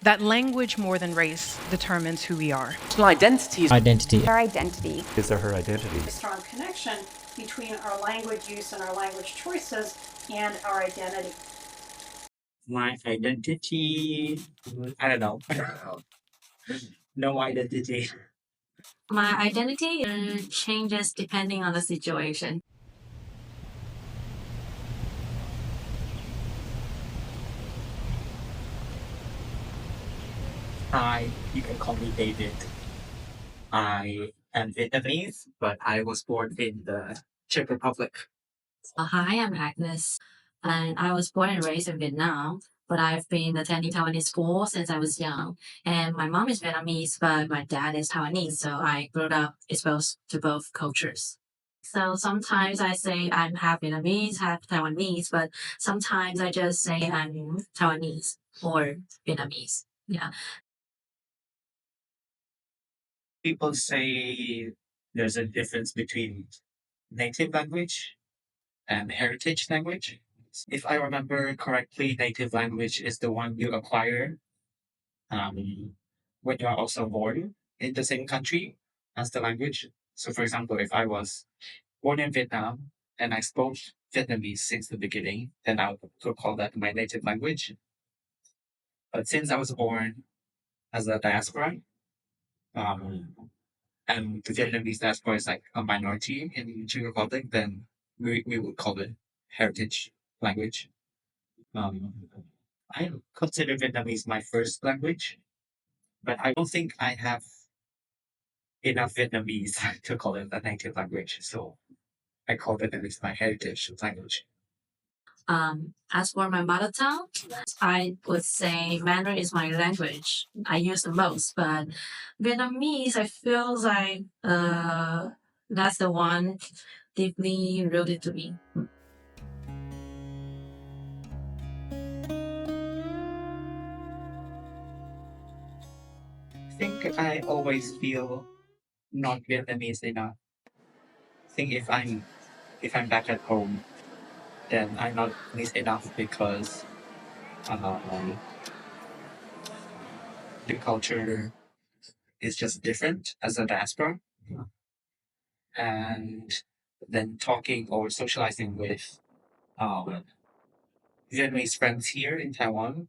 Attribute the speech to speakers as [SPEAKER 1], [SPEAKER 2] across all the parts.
[SPEAKER 1] that language more than race determines who we are.
[SPEAKER 2] National identity.
[SPEAKER 3] Identity.
[SPEAKER 4] Our identity.
[SPEAKER 5] His or her identity.
[SPEAKER 6] A strong connection between our language use and our language choices and our identity.
[SPEAKER 7] My identity, I don't know. No identity.
[SPEAKER 8] My identity changes depending on the situation.
[SPEAKER 7] Hi, you can call me David. I am Vietnamese, but I was born in the Czech Republic.
[SPEAKER 8] Hi, I'm Agnes, and I was born and raised in Vietnam, but I've been attending Taiwanese school since I was young. And my mom is Vietnamese, but my dad is Taiwanese, so I grew up exposed to both cultures. So sometimes I say I'm half Vietnamese, half Taiwanese, but sometimes I just say I'm Taiwanese or Vietnamese. Yeah.
[SPEAKER 7] People say there's a difference between native language and heritage language. If I remember correctly, native language is the one you acquire when you are also born in the same country as the language. So, for example, if I was born in Vietnam and I spoke Vietnamese since the beginning, then I would call that my native language. But since I was born as a diaspora, and the Vietnamese diaspora is like a minority in Czech Republic, then we would call it heritage language. I consider Vietnamese my first language, but I don't think I have enough Vietnamese to call it a native language. So I call Vietnamese my heritage language.
[SPEAKER 8] As for my mother tongue, I would say Mandarin is my language I use the most, but Vietnamese, I feel like that's the one deeply rooted to me.
[SPEAKER 7] I think I always feel not Vietnamese enough. I think if I'm back at home, then I'm not Vietnamese enough because the culture is just different as a diaspora. And then talking or socializing with Vietnamese friends here in Taiwan,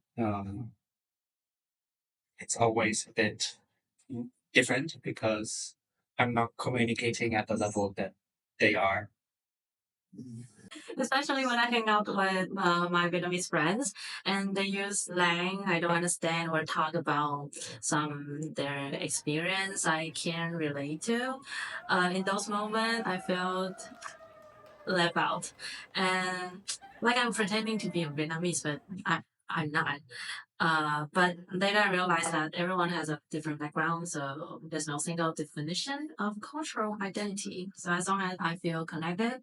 [SPEAKER 7] it's always a bit different because I'm not communicating at the level that they are.
[SPEAKER 8] Especially when I hang out with my Vietnamese friends and they use slang I don't understand or talk about their experience I can relate to. In those moments, I felt left out and like I'm pretending to be a Vietnamese, but I'm not. But later I realized that everyone has a different background, so there's no single definition of cultural identity. So as long as I feel connected,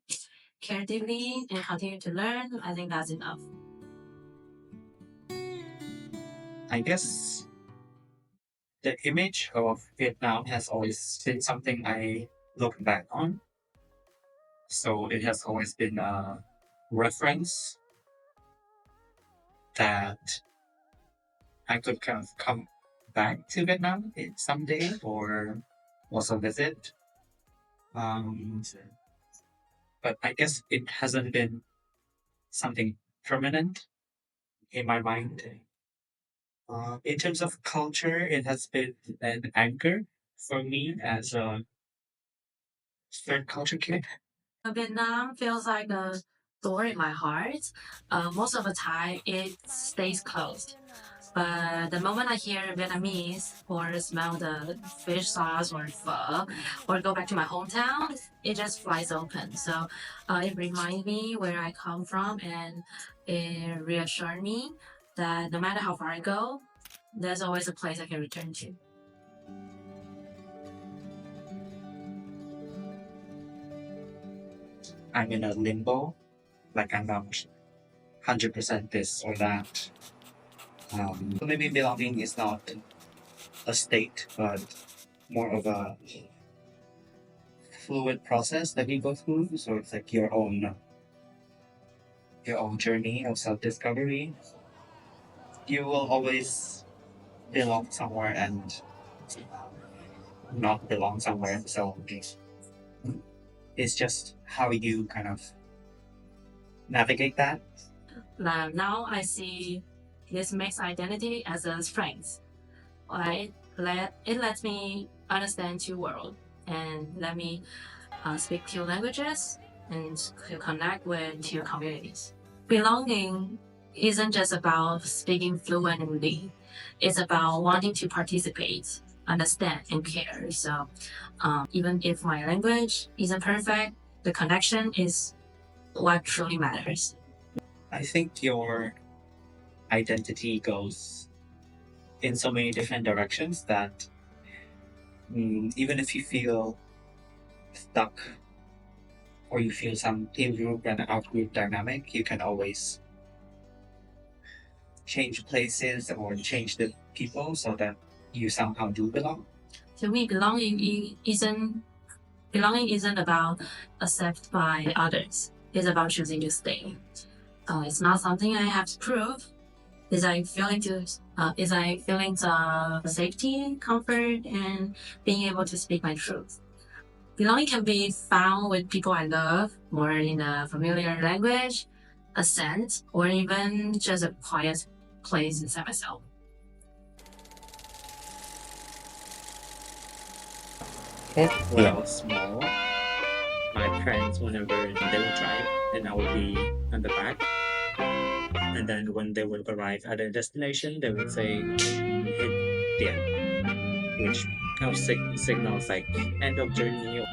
[SPEAKER 8] care deeply, and continue to learn, I think that's enough.
[SPEAKER 7] I guess the image of Vietnam has always been something I look back on. So it has always been a reference that I could kind of come back to Vietnam someday or also visit. But I guess it hasn't been something permanent in my mind. In terms of culture, it has been an anchor for me as a third culture kid.
[SPEAKER 8] Vietnam feels like a door in my heart. Most of the time, it stays closed. But the moment I hear Vietnamese or smell the fish sauce or pho or go back to my hometown, it just flies open. So it reminds me where I come from and it reassures me that no matter how far I go, there's always a place I can return to.
[SPEAKER 7] I'm in a limbo, like I'm not 100% this or that. Maybe belonging is not a state, but more of a fluid process that you go through. So it's like your own journey of self-discovery. You will always belong somewhere and not belong somewhere. So it's just how you kind of navigate that.
[SPEAKER 8] Now I see this mixed identity as a strength. Right? It lets me understand two worlds and let me speak two languages and to connect with two communities. Belonging isn't just about speaking fluently. It's about wanting to participate, understand, and care. So even if my language isn't perfect, the connection is what truly matters.
[SPEAKER 7] I think your identity goes in so many different directions that even if you feel stuck or you feel some in-group and out-group dynamic, you can always change places or change the people so that you somehow do belong.
[SPEAKER 8] To me, belonging isn't about accepted by others. It's about choosing to stay. It's not something I have to prove. It's like feelings of safety, comfort, and being able to speak my truth. Belonging can be found with people I love, or in a familiar language, accent, or even just a quiet place inside myself.
[SPEAKER 7] When I was small, my parents, whenever they would drive, and I would be on the back. And then when they would arrive at a destination, they would say, hit điểm, which kind of signals like end of journey.